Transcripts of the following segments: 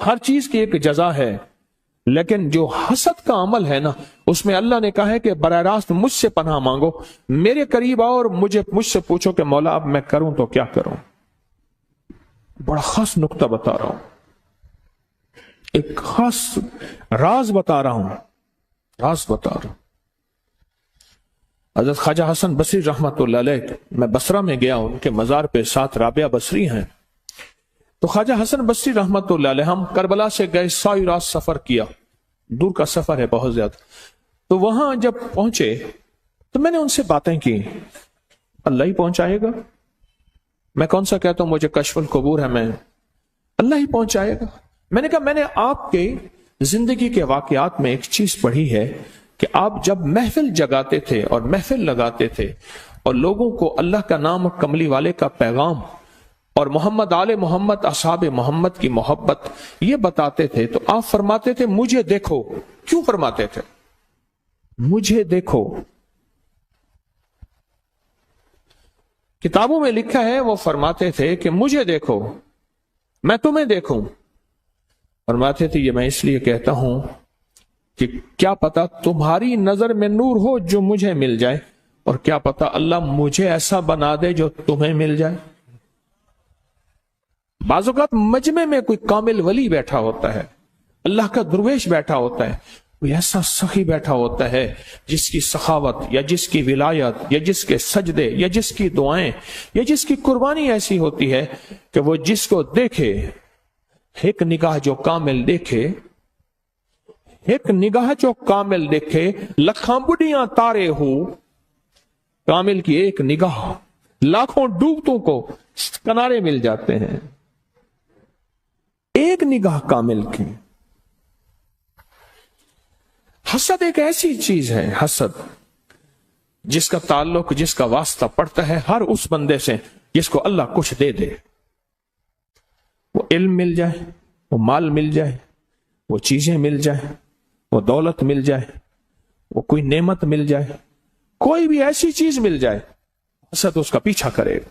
ہر چیز کی ایک جزا ہے، لیکن جو حسد کا عمل ہے نا، اس میں اللہ نے کہا ہے کہ براہ راست مجھ سے پناہ مانگو، میرے قریب آؤ اور مجھ سے پوچھو کہ مولا اب میں کروں تو کیا کروں۔ بڑا خاص نقطہ بتا رہا ہوں، ایک خاص راز بتا رہا ہوں۔ حضرت خواجہ حسن بصری رحمت اللہ علیہ، میں بصرہ میں گیا، ان کے مزار پہ ساتھ رابعہ بصری ہیں، تو خواجہ حسن بصری رحمت اللہ علیہ، ہم کربلا سے گئے، ساری رات سفر کیا، دور کا سفر ہے بہت زیادہ، تو وہاں جب پہنچے تو میں نے ان سے باتیں کی، اللہ ہی پہنچائے گا، میں کون سا کہتا ہوں مجھے کشف القبور ہے، میں اللہ ہی پہنچائے گا۔ میں نے کہا میں نے آپ کے زندگی کے واقعات میں ایک چیز پڑھی ہے کہ آپ جب محفل جگاتے تھے اور محفل لگاتے تھے اور لوگوں کو اللہ کا نام اور کملی والے کا پیغام اور محمد آل محمد اصحاب محمد کی محبت یہ بتاتے تھے، تو آپ فرماتے تھے مجھے دیکھو۔ کیوں فرماتے تھے مجھے دیکھو؟ کتابوں میں لکھا ہے وہ فرماتے تھے کہ مجھے دیکھو میں تمہیں دیکھوں۔ فرماتے تھے یہ میں اس لیے کہتا ہوں کہ کیا پتا تمہاری نظر میں نور ہو جو مجھے مل جائے، اور کیا پتا اللہ مجھے ایسا بنا دے جو تمہیں مل جائے۔ بعض اوقات مجمع میں کوئی کامل ولی بیٹھا ہوتا ہے، اللہ کا درویش بیٹھا ہوتا ہے، کوئی ایسا سخی بیٹھا ہوتا ہے جس کی سخاوت یا جس کی ولایت یا جس کے سجدے یا جس کی دعائیں یا جس کی قربانی ایسی ہوتی ہے کہ وہ جس کو دیکھے، ایک نگاہ جو کامل دیکھے، ایک نگاہ جو کامل دیکھے، لکھاں بڑیاں تارے ہو، کامل کی ایک نگاہ لاکھوں ڈوبتوں کو کنارے مل جاتے ہیں، ایک نگاہ کامل کی۔ حسد ایک ایسی چیز ہے، حسد جس کا تعلق، جس کا واسطہ پڑتا ہے ہر اس بندے سے جس کو اللہ کچھ دے دے، وہ علم مل جائے، وہ مال مل جائے، وہ چیزیں مل جائے، وہ دولت مل جائے، وہ کوئی نعمت مل جائے، کوئی بھی ایسی چیز مل جائے، حسد اس کا پیچھا کرے گا۔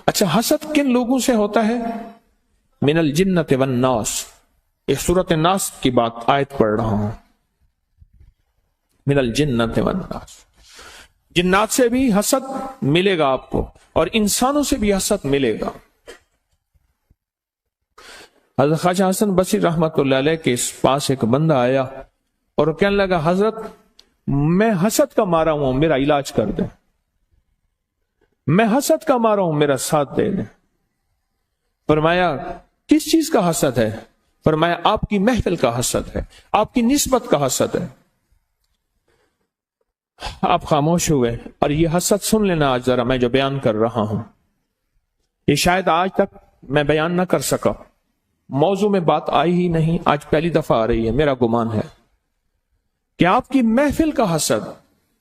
اچھا حسد کن لوگوں سے ہوتا ہے؟ من الجنت والناس، ایک سورۃ الناس کی بات آیت پڑھ رہا ہوں، من الجنت والناس، جنات سے بھی حسد ملے گا آپ کو اور انسانوں سے بھی حسد ملے گا۔ حضرت خواجہ حسن بصری رحمت اللہ علیہ کے پاس ایک بندہ آیا اور وہ کہنے لگا حضرت میں حسد کا مارا ہوں، میرا علاج کر دیں، میں حسد کا مارا ہوں، میرا ساتھ دے دیں۔ فرمایا کس چیز کا حسد ہے؟ فرمایا آپ کی محفل کا حسد ہے، آپ کی نسبت کا حسد ہے۔ آپ خاموش ہوئے، اور یہ حسد سن لینا آج ذرا میں جو بیان کر رہا ہوں، یہ شاید آج تک میں بیان نہ کر سکا، موضوع میں بات آئی ہی نہیں، آج پہلی دفعہ آ رہی ہے، میرا گمان ہے کہ آپ کی محفل کا حسد،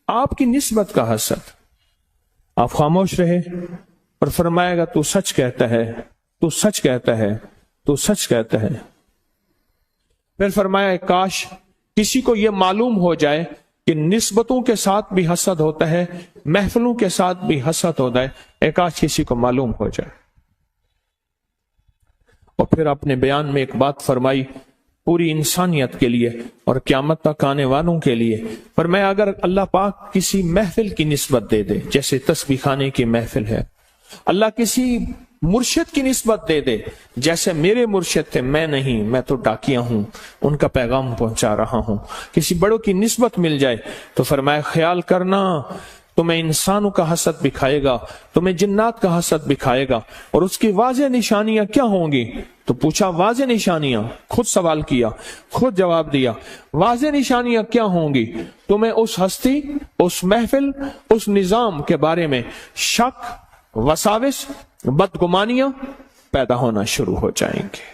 آپ کی نسبت کا حسد۔ آپ خاموش رہے اور فرمائے گا تو سچ کہتا ہے، تو سچ کہتا ہے، تو سچ کہتا ہے۔ پھر فرمایا کاش کسی کو یہ معلوم ہو جائے کہ نسبتوں کے ساتھ بھی حسد ہوتا ہے، محفلوں کے ساتھ بھی حسد ہوتا ہے، کاش کسی کو معلوم ہو جائے۔ اور پھر اپنے بیان میں ایک بات فرمائی پوری انسانیت کے لیے اور قیامت تک آنے والوں کے لیے، فرمایا اگر اللہ پاک کسی محفل کی نسبت دے دے، جیسے تسبیح خانے کی محفل ہے، اللہ کسی مرشد کی نسبت دے دے، جیسے میرے مرشد تھے، میں نہیں، میں تو ڈاکیا ہوں، ان کا پیغام پہنچا رہا ہوں، کسی بڑوں کی نسبت مل جائے تو فرمایا خیال کرنا تمہیں انسانوں کا حسد بھی کھائے گا، تمہیں جنات کا حسد بھی کھائے گا، اور اس کی واضح نشانیاں کیا ہوں گی؟ تو پوچھا واضح نشانیاں، خود سوال کیا، خود جواب دیا، واضح نشانیاں کیا ہوں گی؟ تمہیں اس ہستی، اس محفل، اس نظام کے بارے میں شک، وساوس، بدگمانیاں پیدا ہونا شروع ہو جائیں گے،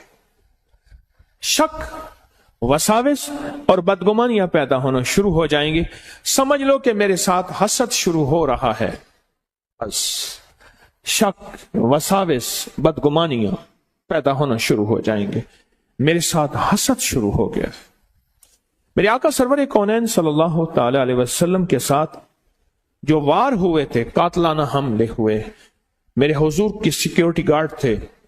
شک، وساوس اور بدگمانیاں پیدا ہونا شروع ہو جائیں گے، سمجھ لو کہ میرے ساتھ حسد شروع ہو رہا ہے۔ بس شک، وساوس، بدگمانیاں پیدا ہونا شروع ہو جائیں گے، میرے ساتھ حسد شروع ہو گیا۔ میرے آقا سرور کونین صلی اللہ تعالی علیہ وسلم کے ساتھ جو وار ہوئے تھے، قاتلانہ حملے ہوئے، میرے حضور کی سیکیورٹی گارڈ تھے،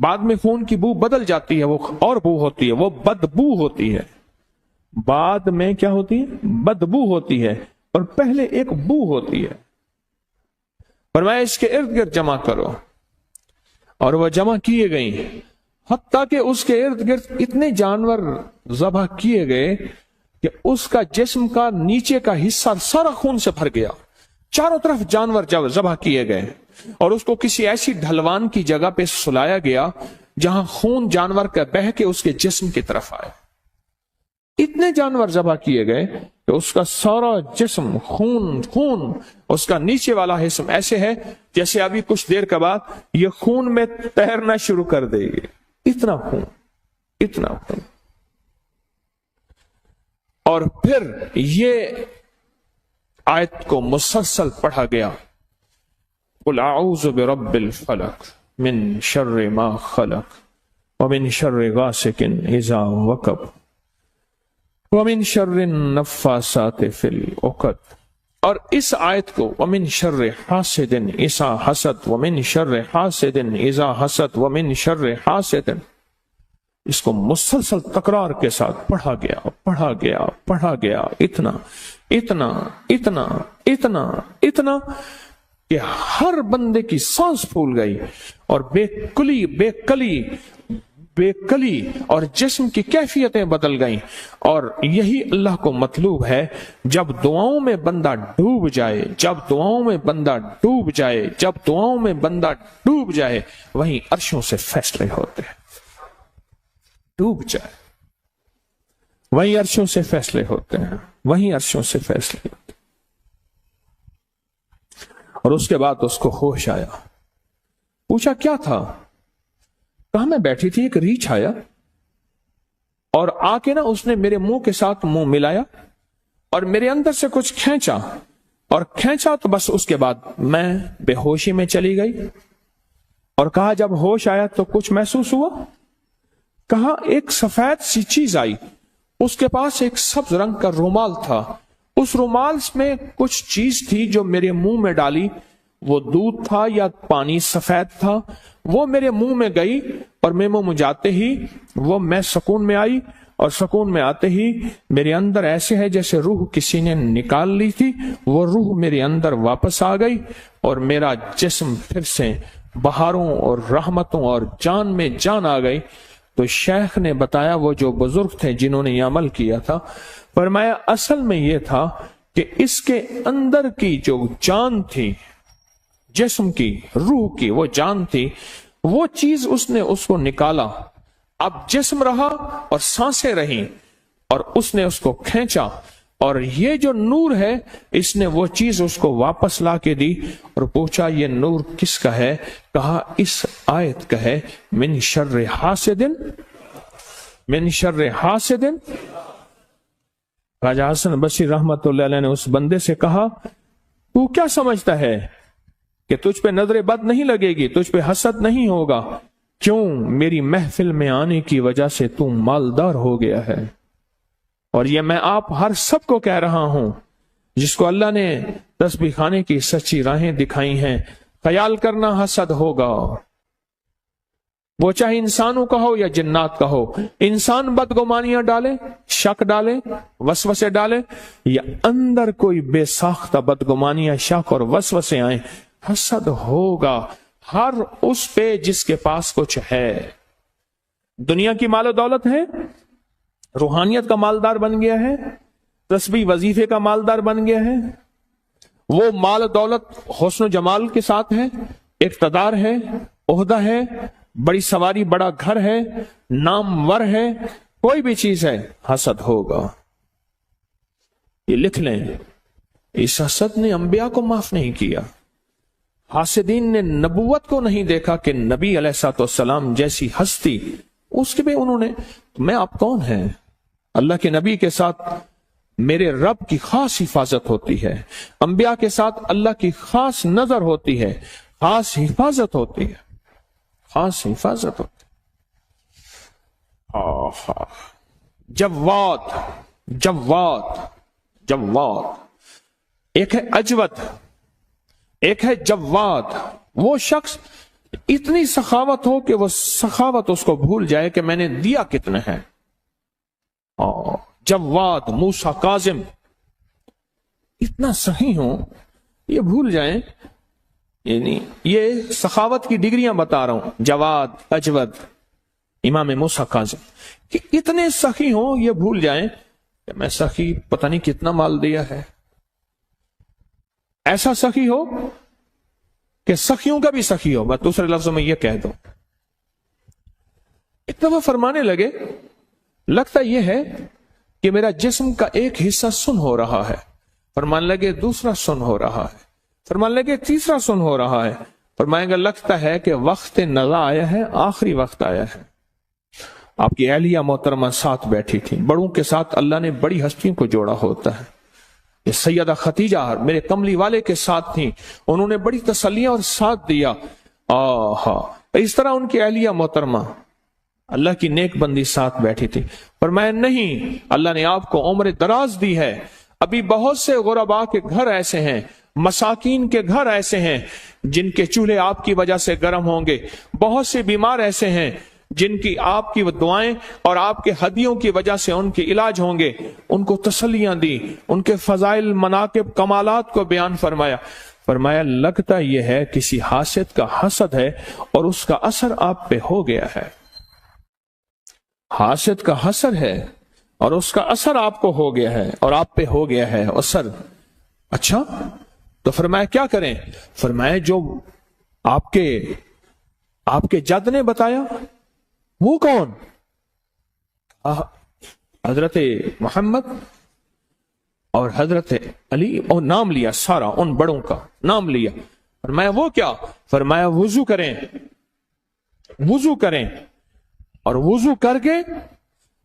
بعد میں خون کی بو بدل جاتی ہے، وہ اور بو ہوتی ہے، وہ بدبو ہوتی ہے۔ بعد میں کیا ہوتی ہے؟ بدبو ہوتی ہے، اور پہلے ایک بو ہوتی ہے۔ فرمایا اس کے ارد گرد جمع کرو، اور وہ جمع کیے گئی، حتیٰ کہ اس کے ارد گرد اتنے جانور ذبح کیے گئے کہ اس کا جسم کا نیچے کا حصہ سارا خون سے بھر گیا۔ چاروں طرف جانور جب ذبح کیے گئے، اور اس کو کسی ایسی ڈھلوان کی جگہ پہ سلایا گیا جہاں خون جانور کا بہہ کے اس کے جسم کی طرف آئے۔ اتنے جانور ذبح کیے گئے کہ اس کا سارا جسم خون خون، اس کا نیچے والا حصہ ایسے ہے جیسے ابھی کچھ دیر کے بعد یہ خون میں تیرنا شروع کر دے گی، اتنا خون، اتنا خون۔ اور پھر یہ آیت کو مسلسل پڑھا گیا، قل اعوذ برب الفلق من شر ما خلق ومن شر غاسق اذا وقب ومن شر النفاثات فی العقد۔ اور اس آیت کو ومن شر حاسد اذا حسد ومن شر حاسد اذا حسد ومن شر حاسد، اس کو مسلسل تکرار کے ساتھ پڑھا گیا پڑھا گیا پڑھا گیا، اتنا اتنا اتنا اتنا اتنا کہ ہر بندے کی سانس پھول گئی، اور بے کلی اور جسم کی کیفیتیں بدل گئیں۔ اور یہی اللہ کو مطلوب ہے، جب دعاؤں میں بندہ ڈوب جائے، جب دعاؤں میں بندہ ڈوب جائے، جب دعاؤں میں بندہ ڈوب جائے، وہیں عرشوں سے فیصلے ہوتے ہیں۔ ڈوب جائے وہیں عرشوں سے فیصلے ہوتے ہیں، وہیں عرشوں سے فیصلے ہوتے ہیں۔ اور اس کے بعد اس کو ہوش آیا، پوچھا کیا تھا؟ کہاں میں بیٹھی تھی، ایک ریچھ آیا اور آ کے نا اس نے میرے منہ کے ساتھ منہ ملایا اور میرے اندر سے کچھ کھینچا، اور کھینچا تو بس اس کے بعد میں بے ہوشی میں چلی گئی۔ اور کہا جب ہوش آیا تو کچھ محسوس ہوا؟ کہا ایک سفید سی چیز آئی، اس کے پاس ایک سبز رنگ کا رومال تھا، اس رومال میں کچھ چیز تھی جو میرے منہ میں ڈالی، وہ دودھ تھا یا پانی سفید تھا، وہ میرے منہ میں گئی، اور میں منہ جاتے ہی وہ میں سکون میں آئی، اور سکون میں آتے ہی میرے اندر ایسے ہے جیسے روح کسی نے نکال لی تھی، وہ روح میرے اندر واپس آ گئی، اور میرا جسم پھر سے بہاروں اور رحمتوں اور جان میں جان آ گئی۔ تو شیخ نے بتایا، وہ جو بزرگ تھے جنہوں نے یہ عمل کیا تھا، فرمایا اصل میں یہ تھا کہ اس کے اندر کی جو جان تھی، جسم کی، روح کی وہ جان تھی، وہ چیز اس نے اس کو نکالا، اب جسم رہا اور سانسیں رہیں، اور اس نے اس کو کھینچا، اور یہ جو نور ہے اس نے وہ چیز اس کو واپس لا کے دی۔ اور پوچھا یہ نور کس کا ہے؟ کہا اس آیت کا ہے، من شر حاسد، من شر حاسد۔ خواجہ حسن بصری رحمت اللہ علیہ نے اس بندے سے کہا تو کیا سمجھتا ہے کہ تجھ پہ نظر بد نہیں لگے گی، تجھ پہ حسد نہیں ہوگا؟ کیوں؟ میری محفل میں آنے کی وجہ سے تو مالدار ہو گیا ہے۔ اور یہ میں آپ ہر سب کو کہہ رہا ہوں جس کو اللہ نے تسبیح خانے کی سچی راہیں دکھائی ہیں، خیال کرنا حسد ہوگا، وہ چاہے انسانوں کا ہو یا جنات کا ہو۔ انسان بدگمانیاں ڈالے، شک ڈالے، وسوسے ڈالے، یا اندر کوئی بے ساختہ بدگمانیاں، شک اور وسوسے آئیں، حسد ہوگا ہر اس پہ جس کے پاس کچھ ہے۔ دنیا کی مال و دولت ہے، روحانیت کا مالدار بن گیا ہے، تسبیح وظیفے کا مالدار بن گیا ہے، وہ مال و دولت حسن و جمال کے ساتھ ہے، اقتدار ہے، عہدہ ہے، بڑی سواری، بڑا گھر ہے، نامور ہے، کوئی بھی چیز ہے، حسد ہوگا۔ یہ لکھ لیں، اس حسد نے انبیاء کو معاف نہیں کیا، حاسدین نے نبوت کو نہیں دیکھا کہ نبی علیہ الصلوۃ والسلام جیسی ہستی، اس کے بھی انہوں نے، میں آپ کون ہیں؟ اللہ کے نبی کے ساتھ میرے رب کی خاص حفاظت ہوتی ہے، انبیاء کے ساتھ اللہ کی خاص نظر ہوتی ہے، خاص حفاظت ہوتی ہے، خاص حفاظت ہوتی ہے۔ جواد، جواد، جواد، ایک ہے اجود، ایک ہے جواد، وہ شخص اتنی سخاوت ہو کہ وہ سخاوت اس کو بھول جائے کہ میں نے دیا کتنے ہیں. اور جواد، موسیٰ کاظم، اتنا سخی ہوں یہ بھول جائیں. یعنی یہ سخاوت کی ڈگریاں بتا رہا ہوں. جواد، اجود، امام موسیٰ کاظم، کہ اتنے سخی ہوں یہ بھول جائیں کہ میں سخی پتہ نہیں کتنا مال دیا ہے. ایسا سخی ہو کہ سخیوں کا بھی سخی ہو. میں دوسرے لفظوں میں یہ کہہ دوں، ایک دفعہ فرمانے لگے لگتا یہ ہے کہ میرا جسم کا ایک حصہ سن ہو رہا ہے. فرمانے لگے دوسرا سن ہو رہا ہے. فرمانے لگے تیسرا سن ہو رہا ہے. فرمائیں گے لگتا ہے کہ وقت نزا آیا ہے، آخری وقت آیا ہے. آپ کی اہلیہ محترمہ ساتھ بیٹھی تھی. بڑوں کے ساتھ اللہ نے بڑی ہستیوں کو جوڑا ہوتا ہے. یہ سیدہ خدیجہ میرے کملی والے کے ساتھ تھیں، انہوں نے بڑی تسلیاں اور ساتھ دیا. اس طرح ان کی اہلیہ محترمہ اللہ کی نیک بندی ساتھ بیٹھی تھی. فرمایا نہیں، اللہ نے آپ کو عمر دراز دی ہے. ابھی بہت سے غرباء کے گھر ایسے ہیں، مساکین کے گھر ایسے ہیں جن کے چولہے آپ کی وجہ سے گرم ہوں گے. بہت سے بیمار ایسے ہیں جن کی آپ کی دعائیں اور آپ کے ہدیوں کی وجہ سے ان کے علاج ہوں گے. ان کو تسلیاں دی، ان کے فضائل، مناقب، کمالات کو بیان فرمایا. فرمایا لگتا یہ ہے کسی حاسد کا حسد ہے اور اس کا اثر آپ پہ ہو گیا ہے. حاسد کا حسد ہے اور اس کا اثر آپ کو ہو گیا ہے اور آپ پہ ہو گیا ہے اثر. اچھا تو فرمایا کیا کریں؟ فرمایا جو آپ کے جد نے بتایا. وہ کون؟ حضرت محمد اور حضرت علی، اور نام لیا سارا ان بڑوں کا نام لیا. فرمایا وہ کیا؟ فرمایا وضو کریں، وضو کریں، اور وضو کر کے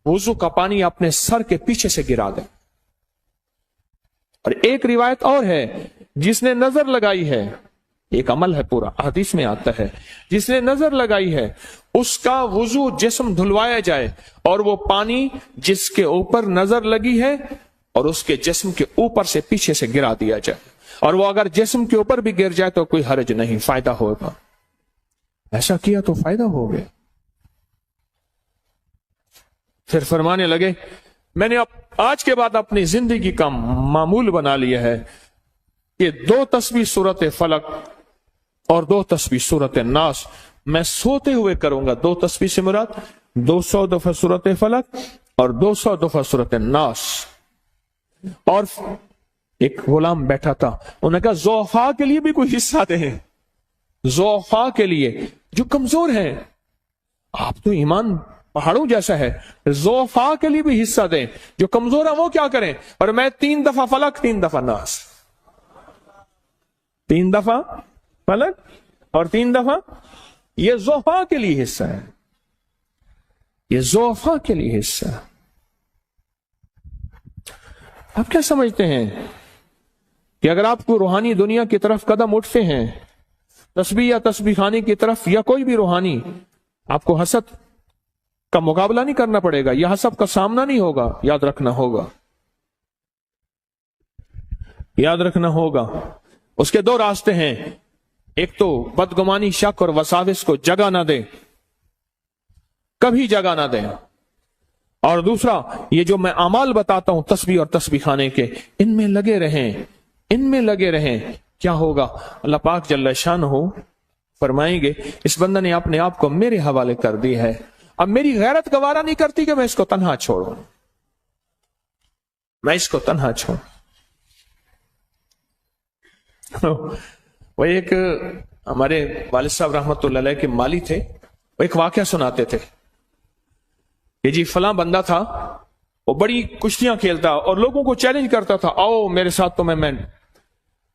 وضو کا پانی اپنے سر کے پیچھے سے گرا دیں. اور ایک روایت اور ہے، جس نے نظر لگائی ہے، ایک عمل ہے پورا حدیث میں آتا ہے، جس نے نظر لگائی ہے اس کا وضو جسم دھلوایا جائے اور وہ پانی جس کے اوپر نظر لگی ہے اور اس کے جسم کے اوپر سے پیچھے سے گرا دیا جائے. اور وہ اگر جسم کے اوپر بھی گر جائے تو کوئی حرج نہیں، فائدہ ہوگا. ایسا کیا تو فائدہ ہو گیا. پھر فرمانے لگے میں نے آج کے بعد اپنی زندگی کا معمول بنا لیا ہے کہ 2 تسبیح سورت فلق اور 2 تسبیح سورت الناس میں سوتے ہوئے کروں گا. 2 تسبیح سے مراد 200 دفعہ سورت فلق اور 200 دفعہ سورت الناس. اور ایک غلام بیٹھا تھا، انہوں نے کہا ضعفاء کے لیے بھی کوئی حصہ دیں، ضعفاء کے لیے جو کمزور ہیں. آپ تو ایمان پہاڑوں جیسا ہے، ضعفاء کے لیے بھی حصہ دیں، جو کمزور ہیں وہ کیا کریں؟ اور میں 3 دفعہ فلق 3 دفعہ ناس، 3 دفعہ فلق اور 3 دفعہ. یہ ضعفاء کے لیے حصہ ہے، یہ ضعفاء کے لیے حصہ. آپ کیا سمجھتے ہیں کہ اگر آپ کو روحانی دنیا کی طرف قدم اٹھتے ہیں، تسبیح یا تسبیح خانے کی طرف یا کوئی بھی روحانی، آپ کو حسد کا مقابلہ نہیں کرنا پڑے گا یا حسد کا سامنا نہیں ہوگا. یاد رکھنا ہوگا، یاد رکھنا ہوگا. اس کے 2 راستے ہیں، ایک تو بدگمانی، شک اور وساوس کو جگہ نہ دیں، کبھی جگہ نہ دیں. اور دوسرا یہ جو میں اعمال بتاتا ہوں تسبیح اور تسبیح خانے کے، ان میں لگے رہیں، ان میں لگے رہیں. کیا ہوگا؟ اللہ پاک جل شانہ فرمائیں گے اس بندہ نے اپنے آپ کو میرے حوالے کر دی ہے، اب میری غیرت گوارا نہیں کرتی کہ میں اس کو تنہا چھوڑوں، میں اس کو تنہا چھوڑوں. وہ ایک ہمارے والد صاحب رحمت اللہ علیہ کے مالی تھے، وہ ایک واقعہ سناتے تھے کہ جی فلاں بندہ تھا، وہ بڑی کشتیاں کھیلتا اور لوگوں کو چیلنج کرتا تھا، آؤ میرے ساتھ تو میں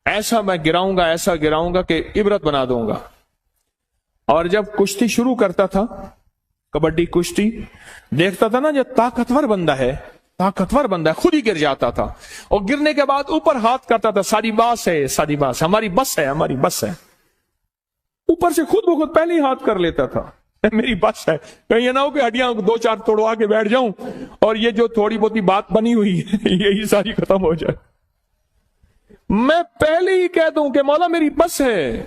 ایسا میں گراؤں گا، ایسا گراؤں گا کہ عبرت بنا دوں گا. اور جب کشتی شروع کرتا تھا، کبڈی کشتی، دیکھتا تھا نا جو طاقتور بندہ ہے، طاقتور بندہ ہے، خود ہی گر جاتا تھا اور گرنے کے بعد اوپر ہاتھ کرتا تھا، ساری باس ہے، ساری باس، ہماری بس ہے، ہماری بس ہے. اوپر سے خود بخود پہلے ہی ہاتھ کر لیتا تھا، میری بس ہے. کہیں یہ نہ ہو کہ ہڈیاں 2-4 توڑوا کے بیٹھ جاؤں اور یہ جو تھوڑی بہت بات بنی ہوئی ہے یہی ساری ختم ہو جائے. میں پہلے ہی کہہ دوں کہ مولا میری بس ہے،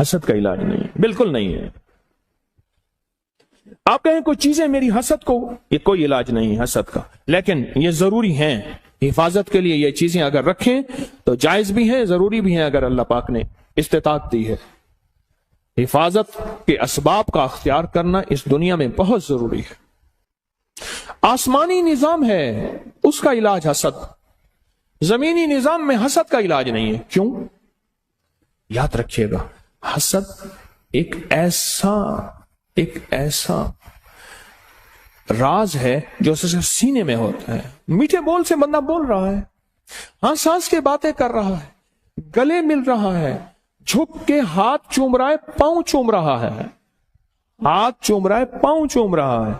حسد کا علاج نہیں ہے، بالکل نہیں ہے۔ آپ کہیں کوئی چیزیں میری حسد کو، یہ کوئی علاج نہیں ہے حسد کا، لیکن یہ ضروری ہیں حفاظت کے لیے۔ یہ چیزیں اگر رکھیں تو جائز بھی ہیں، ضروری بھی ہیں، اگر اللہ پاک نے استطاعت دی ہے۔ حفاظت کے اسباب کا اختیار کرنا اس دنیا میں بہت ضروری ہے۔ آسمانی نظام ہے، اس کا علاج حسد، زمینی نظام میں حسد کا علاج نہیں ہے۔ کیوں؟ یاد رکھیے گا، حسد ایک ایسا راز ہے جو صرف سینے میں ہوتا ہے۔ میٹھے بول سے بندہ بول رہا ہے، ہنس ہنس کے باتیں کر رہا ہے، گلے مل رہا ہے، جھک کے ہاتھ چوم رہا ہے، پاؤں چوم رہا ہے، ہاتھ چوم رہا ہے، پاؤں چوم رہا ہے،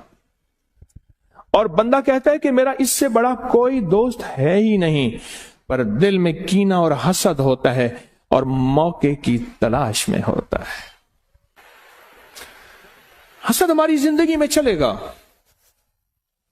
اور بندہ کہتا ہے کہ میرا اس سے بڑا کوئی دوست ہے ہی نہیں، پر دل میں کینہ اور حسد ہوتا ہے اور موقع کی تلاش میں ہوتا ہے۔ حسد ہماری زندگی میں چلے گا،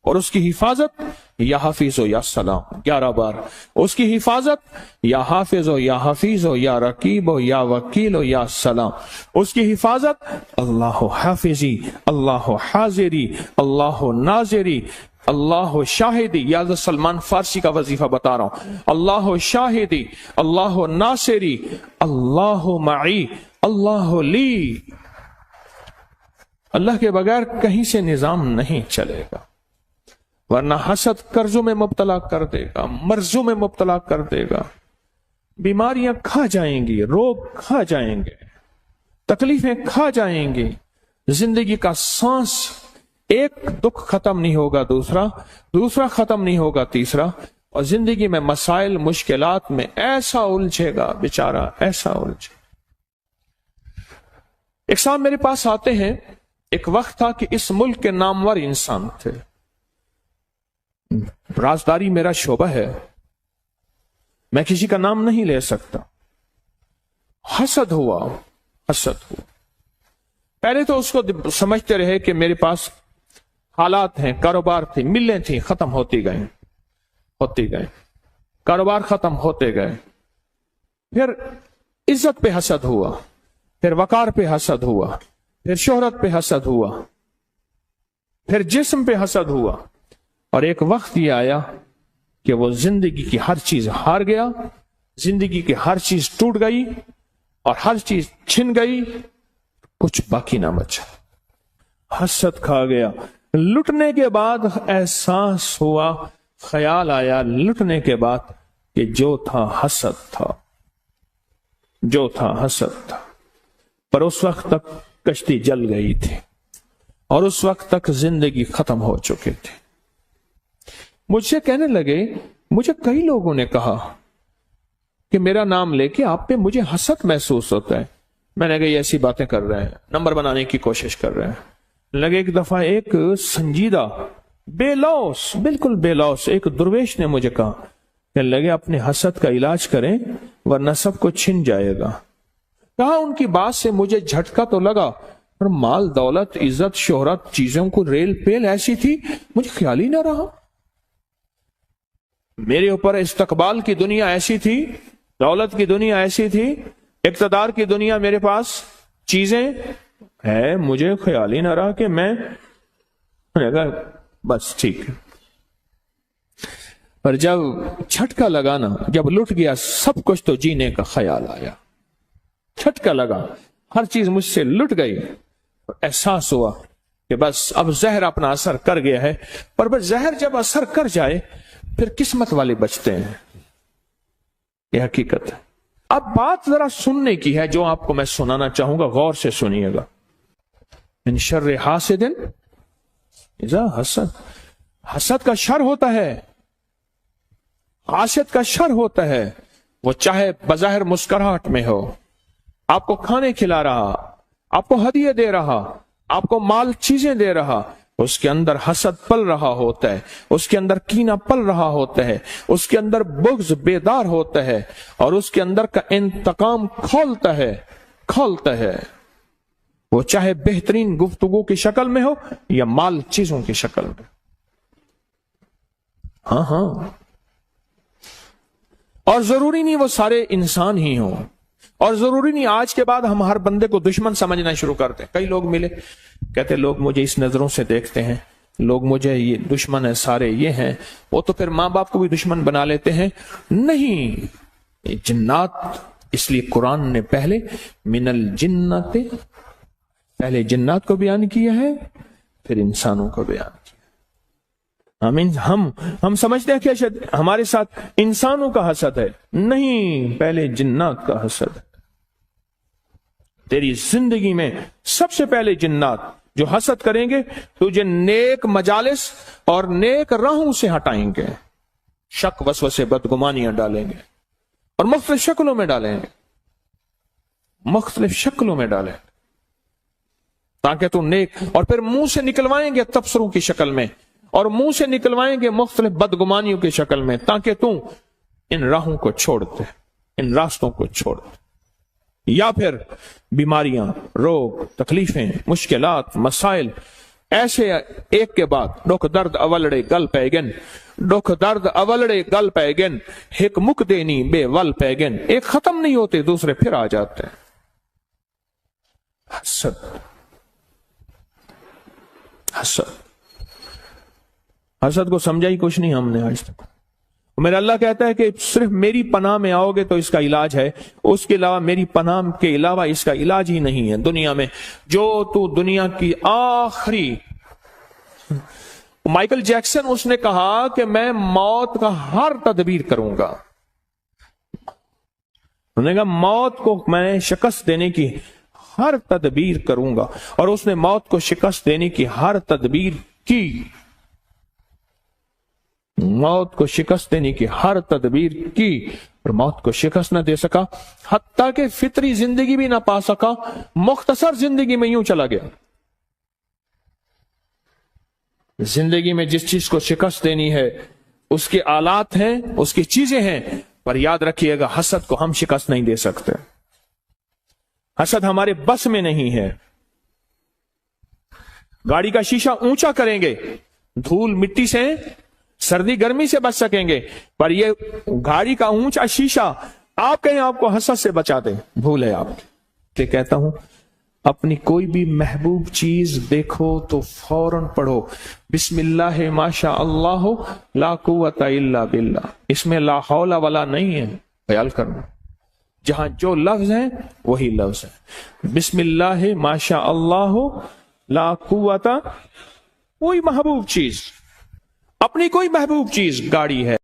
اور اس کی حفاظت یا حافظ ہو یا سلام، 11 بار اس کی حفاظت یا حافظ ہو یا حفیظ ہو یا رقیب ہو یا وکیل ہو یا سلام، اس کی حفاظت اللہ حافظی، اللہ حاضری، اللہ ناظری، اللہ شاہدی۔ یا سلمان فارسی کا وظیفہ بتا رہا ہوں، اللہ شاہدی، اللہ ناصری، اللہ معی، اللہ لی۔ اللہ کے بغیر کہیں سے نظام نہیں چلے گا، ورنہ حسد قرضوں میں مبتلا کر دے گا، مرضوں میں مبتلا کر دے گا، بیماریاں کھا جائیں گی، روگ کھا جائیں گے، تکلیفیں کھا جائیں گی، زندگی کا سانس، ایک دکھ ختم نہیں ہوگا دوسرا ختم نہیں ہوگا تیسرا، اور زندگی میں مسائل مشکلات میں ایسا الجھے گا بیچارہ، ایسا الجھے۔ ایک صاحب میرے پاس آتے ہیں، ایک وقت تھا کہ اس ملک کے نامور انسان تھے، رازداری میرا شعبہ ہے، میں کسی کا نام نہیں لے سکتا۔ حسد ہوا۔ پہلے تو اس کو سمجھتے رہے کہ میرے پاس حالات ہیں، کاروبار تھے، ملیں تھیں، ختم ہوتی گئے، کاروبار ختم ہوتے گئے۔ پھر عزت پہ حسد ہوا، پھر وقار پہ حسد ہوا، پھر شہرت پہ حسد ہوا، پھر جسم پہ حسد ہوا، اور ایک وقت یہ آیا کہ وہ زندگی کی ہر چیز ہار گیا، زندگی کی ہر چیز ٹوٹ گئی اور ہر چیز چھن گئی، کچھ باقی نہ بچا، حسد کھا گیا۔ لٹنے کے بعد احساس ہوا، خیال آیا لٹنے کے بعد کہ جو تھا حسد تھا، پر اس وقت تک کشتی جل گئی تھی اور اس وقت تک زندگی ختم ہو چکے تھے۔ مجھ سے کہنے لگے، مجھے کئی لوگوں نے کہا کہ میرا نام لے کے آپ پہ مجھے حسد محسوس ہوتا ہے۔ میں نے کہا یہ ایسی باتیں کر رہے ہیں، نمبر بنانے کی کوشش کر رہے ہیں۔ لگے ایک دفعہ ایک سنجیدہ بے لوث، بالکل بے لوث ایک درویش نے مجھے کہا کہ لگے اپنے حسد کا علاج کریں ورنہ سب کو چھن جائے گا۔ کہا ان کی بات سے مجھے جھٹکا تو لگا، پر مال دولت عزت شہرت چیزوں کو ریل پیل ایسی تھی، مجھے خیال ہی نہ رہا۔ میرے اوپر استقبال کی دنیا ایسی تھی، دولت کی دنیا ایسی تھی، اقتدار کی دنیا میرے پاس چیزیں ہے، مجھے خیال ہی نہ رہا کہ میں بس ٹھیک ہے۔ پر جب جھٹکا لگا نا، جب لٹ گیا سب کچھ، تو جینے کا خیال آیا، جھٹکا لگا، ہر چیز مجھ سے لٹ گئی، احساس ہوا کہ بس اب زہر اپنا اثر کر گیا ہے۔ پر بس زہر جب اثر کر جائے پھر قسمت والے بچتے ہیں، یہ حقیقت ہے۔ اب بات ذرا سننے کی ہے جو آپ کو میں سنانا چاہوں گا، غور سے سنیے گا۔ من شر حاسد اذا حسد، حسد کا شر ہوتا ہے، حاسد کا شر ہوتا ہے، وہ چاہے بظاہر مسکراہٹ میں ہو، آپ کو کھانے کھلا رہا، آپ کو ہدیے دے رہا، آپ کو مال چیزیں دے رہا، اس کے اندر حسد پل رہا ہوتا ہے، اس کے اندر کینہ پل رہا ہوتا ہے، اس کے اندر بغض بیدار ہوتا ہے، اور اس کے اندر کا انتقام کھولتا ہے۔ وہ چاہے بہترین گفتگو کی شکل میں ہو یا مال چیزوں کی شکل میں۔ ہاں، اور ضروری نہیں وہ سارے انسان ہی ہوں، اور ضروری نہیں آج کے بعد ہم ہر بندے کو دشمن سمجھنا شروع کرتے ہیں. کئی لوگ ملے کہتے لوگ مجھے اس نظروں سے دیکھتے ہیں, لوگ مجھے یہ دشمن ہے, سارے یہ ہیں, وہ تو پھر ماں باپ کو بھی دشمن بنا لیتے ہیں. نہیں, جنات, اس لیے قرآن نے پہلے من الجنت, پہلے جنات کو بیان کیا ہے پھر انسانوں کو بیان کیا. ہم سمجھتے ہیں کہ ہمارے ساتھ انسانوں کا حسد ہے, نہیں, پہلے جنات کا حسد ہے. تیری زندگی میں سب سے پہلے جنات جو حسد کریں گے تجھے نیک مجالس اور نیک راہوں سے ہٹائیں گے, شک وسوسے بدگمانیاں ڈالیں گے اور مختلف شکلوں میں ڈالیں گے, مختلف شکلوں میں ڈالیں تاکہ تو نیک, اور پھر منہ سے نکلوائیں گے تبصروں کی شکل میں, اور منہ سے نکلوائیں گے مختلف بدگمانیوں کی شکل میں, تاکہ تو ان راہوں کو چھوڑ دے, ان راستوں کو چھوڑ دے. یا پھر بیماریاں, روگ, تکلیفیں, مشکلات, مسائل ایسے ایک کے بعد ڈوک درد اولڑے گل پیگن, ڈوک درد اولڑے گل پیگن, ایک مک دینی بے ول پیگن, ایک ختم نہیں ہوتے دوسرے پھر آ جاتے ہیں. حسد, حسد, حسد کو سمجھا ہی کچھ نہیں ہم نے آج تک. میرا اللہ کہتا ہے کہ صرف میری پناہ میں آؤ گے تو اس کا علاج ہے, اس کے علاوہ میری پناہ کے علاوہ اس کا علاج ہی نہیں ہے دنیا میں. جو تو دنیا کی آخری, مائیکل جیکسن اس نے کہا کہ میں موت کا ہر تدبیر کروں گا, انہوں نے کہا موت کو میں شکست دینے کی ہر تدبیر کروں گا, اور اس نے موت کو شکست دینے کی ہر تدبیر کی, موت کو شکست دینے کی ہر تدبیر کی, اور موت کو شکست نہ دے سکا, حتیٰ کہ فطری زندگی بھی نہ پا سکا, مختصر زندگی میں یوں چلا گیا. زندگی میں جس چیز کو شکست دینی ہے اس کے آلات ہیں, اس کی چیزیں ہیں, پر یاد رکھیے گا حسد کو ہم شکست نہیں دے سکتے, حسد ہمارے بس میں نہیں ہے. گاڑی کا شیشہ اونچا کریں گے, دھول مٹی سے, سردی گرمی سے بچ سکیں گے, پر یہ گاڑی کا اونچا شیشہ آپ کہیں آپ کو حسد سے بچا دیں, بھول ہے آپ. کہ کہتا ہوں اپنی کوئی بھی محبوب چیز دیکھو تو فوراً پڑھو بسم اللہ ما شاء اللہ لا قوت الا باللہ, اس میں لا حول ولا نہیں ہے, خیال کرنا, جہاں جو لفظ ہیں وہی لفظ ہے. بسم اللہ ما شاء اللہ لا قوت, کوئی محبوب چیز, اپنی کوئی محبوب چیز, گاڑی ہے,